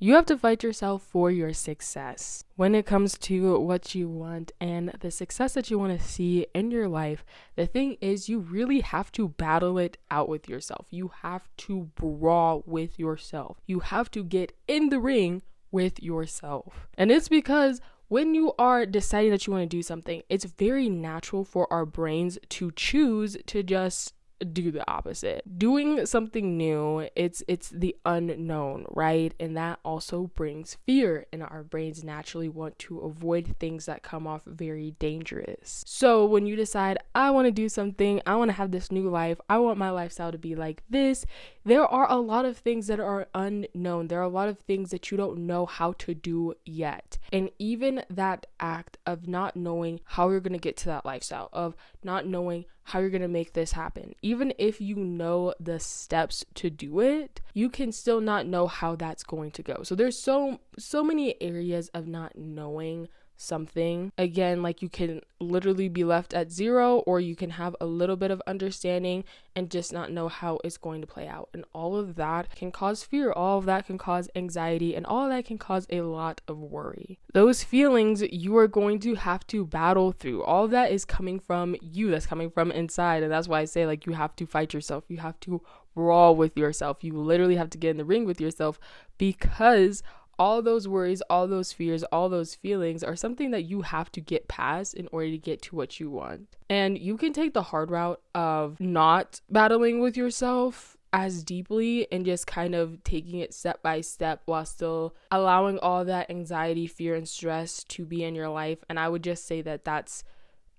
You have to fight yourself for your success. When it comes to what you want and the success that you want to see in your life, the thing is you really have to battle it out with yourself. You have to brawl with yourself. You have to get in the ring with yourself. And it's because when you are deciding that you want to do something, it's very natural for our brains to choose to just do the opposite. Doing something new, it's the unknown, right? And that also brings fear, and our brains naturally want to avoid things that come off very dangerous. So when you decide, I want to do something, I want to have this new life, I want my lifestyle to be like this, there are a lot of things that are unknown. There are a lot of things that you don't know how to do yet. And even that act of not knowing how you're going to get to that lifestyle, of not knowing how you're going to make this happen, even if you know the steps to do it, you can still not know how that's going to go. So there's so many areas of not knowing something. Again, like you can literally be left at zero, or you can have a little bit of understanding and just not know how it's going to play out. And all of that can cause fear. All of that can cause anxiety, and all of that can cause a lot of worry. Those feelings you are going to have to battle through. All of that is coming from you. That's coming from inside. And that's why I say, like, you have to fight yourself. You have to brawl with yourself. You literally have to get in the ring with yourself, because all those worries, all those fears, all those feelings are something that you have to get past in order to get to what you want. And you can take the hard route of not battling with yourself as deeply and just kind of taking it step by step while still allowing all that anxiety, fear, and stress to be in your life. And I would just say that that's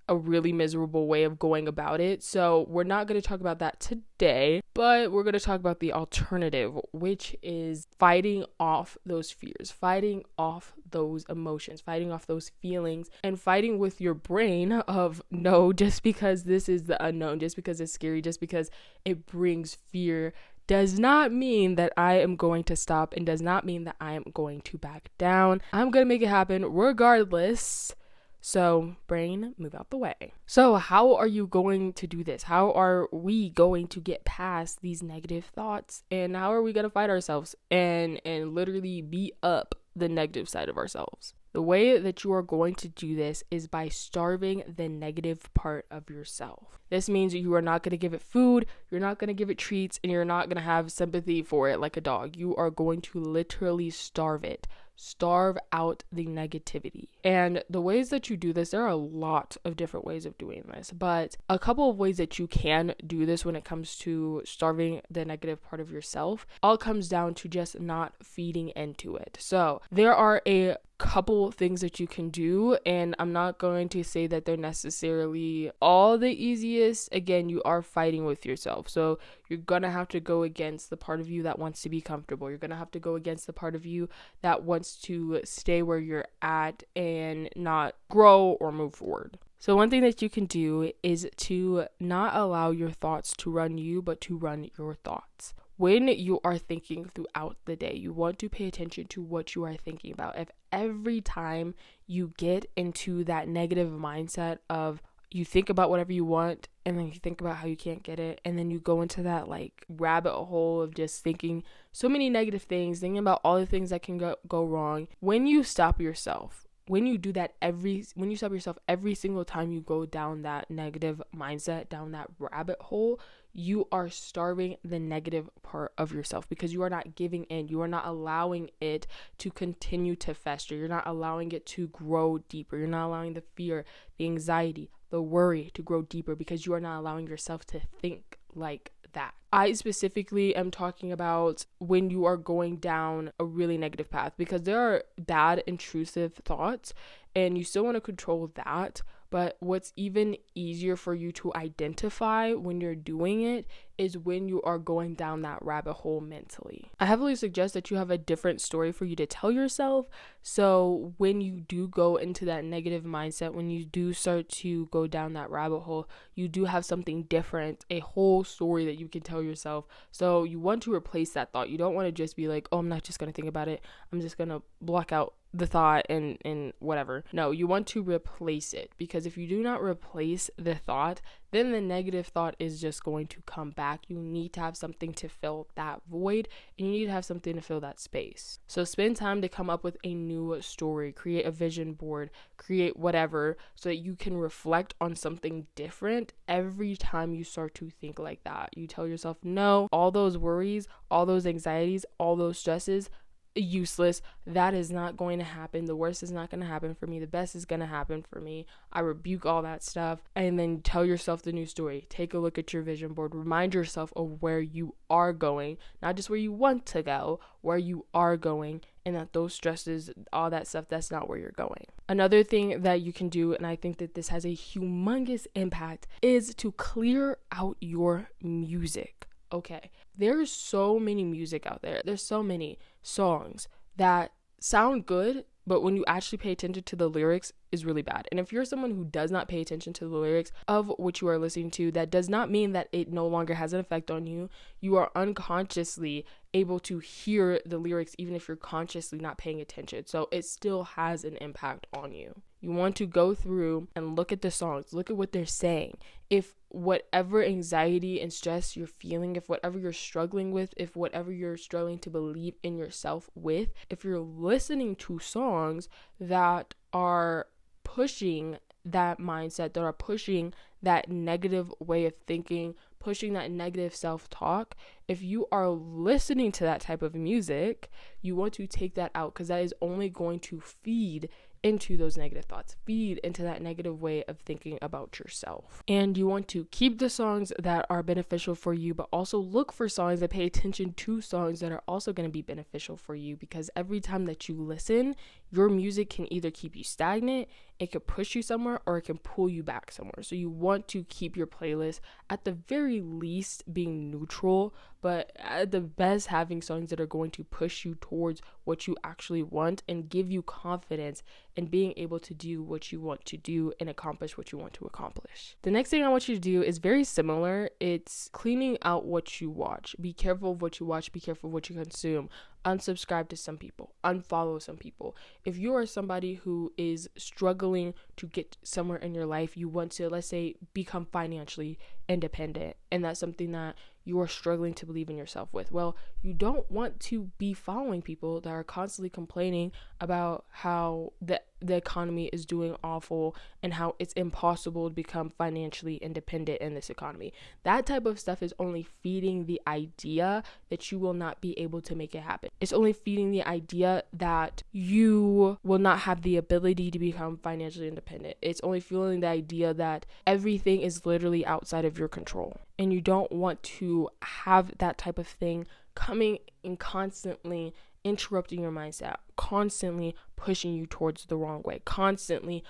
a really miserable way of going about it. So we're not going to talk about that today, but we're going to talk about the alternative, which is fighting off those fears, fighting off those emotions, fighting off those feelings, and fighting with your brain of, no, just because this is the unknown, just because it's scary, just because it brings fear, does not mean that I am going to stop, and does not mean that I am going to back down. I'm going to make it happen regardless. So, brain, move out the way. So, how are you going to do this? How are we going to get past these negative thoughts? And how are we going to fight ourselves and literally beat up the negative side of ourselves? The way that you are going to do this is by starving the negative part of yourself. This means you are not going to give it food, you're not going to give it treats, and you're not going to have sympathy for it like a dog. You are going to literally starve it. Starve out the negativity. And the ways that you do this, there are a lot of different ways of doing this, but a couple of ways that you can do this when it comes to starving the negative part of yourself all comes down to just not feeding into it. So there are a couple things that you can do, and I'm not going to say that they're necessarily all the easiest. Again, you are fighting with yourself, so you're gonna have to go against the part of you that wants to be comfortable. You're gonna have to go against the part of you that wants to stay where you're at and not grow or move forward. So one thing that you can do is to not allow your thoughts to run you, but to run your thoughts. When you are thinking throughout the day, you want to pay attention to what you are thinking about. If every time you get into that negative mindset of you think about whatever you want and then you think about how you can't get it, and then you go into that like rabbit hole of just thinking so many negative things, thinking about all the things that can go wrong, when you stop yourself, when you do that when you stop yourself every single time you go down that negative mindset, down that rabbit hole, you are starving the negative part of yourself, because you are not giving in. You are not allowing it to continue to fester. You're not allowing it to grow deeper. You're not allowing the fear, the anxiety, the worry to grow deeper, because you are not allowing yourself to think like that. I specifically am talking about when you are going down a really negative path, because there are bad, intrusive thoughts and you still want to control that. But what's even easier for you to identify when you're doing it is when you are going down that rabbit hole mentally. I heavily suggest that you have a different story for you to tell yourself. So when you do go into that negative mindset, when you do start to go down that rabbit hole, you do have something different, a whole story that you can tell yourself. So you want to replace that thought. You don't want to just be like, oh, I'm not just going to think about it. I'm just going to block out the thought and whatever. No, you want to replace it, because if you do not replace the thought, then the negative thought is just going to come back. You need to have something to fill that void, and you need to have something to fill that space. So spend time to come up with a new story, create a vision board, create whatever, so that you can reflect on something different every time you start to think like that. You tell yourself, no, all those worries, all those anxieties, all those stresses, useless. That is not going to happen. The worst is not going to happen for me. The best is going to happen for me. I rebuke all that stuff. And then tell yourself the new story. Take a look at your vision board. Remind yourself of where you are going, not just where you want to go, where you are going, and that those stresses, all that stuff, that's not where you're going. Another thing that you can do, and I think that this has a humongous impact, is to clear out your music. Okay, there's so many music out there. There's so many songs that sound good, but when you actually pay attention to the lyrics, is really bad. And if you're someone who does not pay attention to the lyrics of what you are listening to, that does not mean that it no longer has an effect on you. You are unconsciously able to hear the lyrics even if you're consciously not paying attention. So it still has an impact on you. You want to go through and look at the songs, look at what they're saying. If whatever anxiety and stress you're feeling, if whatever you're struggling with, if whatever you're struggling to believe in yourself with, if you're listening to songs that are pushing that mindset, that are pushing that negative way of thinking, pushing that negative self-talk, if you are listening to that type of music, you want to take that out, because that is only going to feed into those negative thoughts, feed into that negative way of thinking about yourself. And you want to keep the songs that are beneficial for you, but also look for songs that pay attention to songs that are also going to be beneficial for you, because every time that you listen, your music can either keep you stagnant, it could push you somewhere, or it can pull you back somewhere. So you want to keep your playlist at the very least being neutral, but at the best having songs that are going to push you towards what you actually want and give you confidence in being able to do what you want to do and accomplish what you want to accomplish. The next thing I want you to do is very similar. It's cleaning out what you watch. Be careful of what you watch. Be careful of what you consume. Unsubscribe to some people, unfollow some people. If you are somebody who is struggling to get somewhere in your life, you want to, let's say, become financially independent, and that's something that you are struggling to believe in yourself with, well, you don't want to be following people that are constantly complaining about how the economy is doing awful and how it's impossible to become financially independent in this economy. That type of stuff is only feeding the idea that you will not be able to make it happen. It's only feeding the idea that you will not have the ability to become financially independent. It's only fueling the idea that everything is literally outside of your control. And you don't want to have that type of thing coming and constantly interrupting your mindset, constantly pushing you towards the wrong way, constantly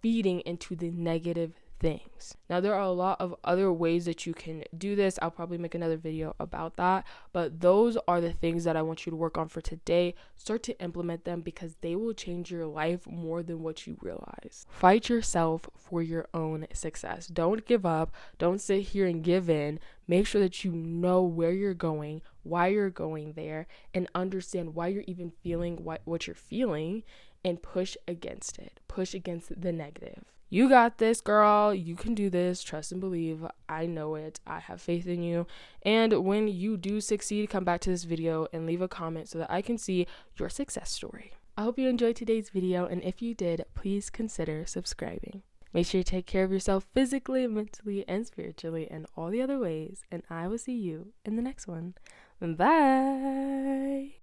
feeding into the negative things. Now, there are a lot of other ways that you can do this. I'll probably make another video about that, but those are the things that I want you to work on for today. Start to implement them, because they will change your life more than what you realize. Fight yourself for your own success. Don't give up. Don't sit here and give in. Make sure that you know where you're going, why you're going there, and understand why you're even feeling what you're feeling, and push against it. Push against the negative. You got this, girl. You can do this. Trust and believe. I know it. I have faith in you. And when you do succeed, come back to this video and leave a comment so that I can see your success story. I hope you enjoyed today's video, and if you did, please consider subscribing. Make sure you take care of yourself physically, mentally, and spiritually, and all the other ways, and I will see you in the next one. Bye!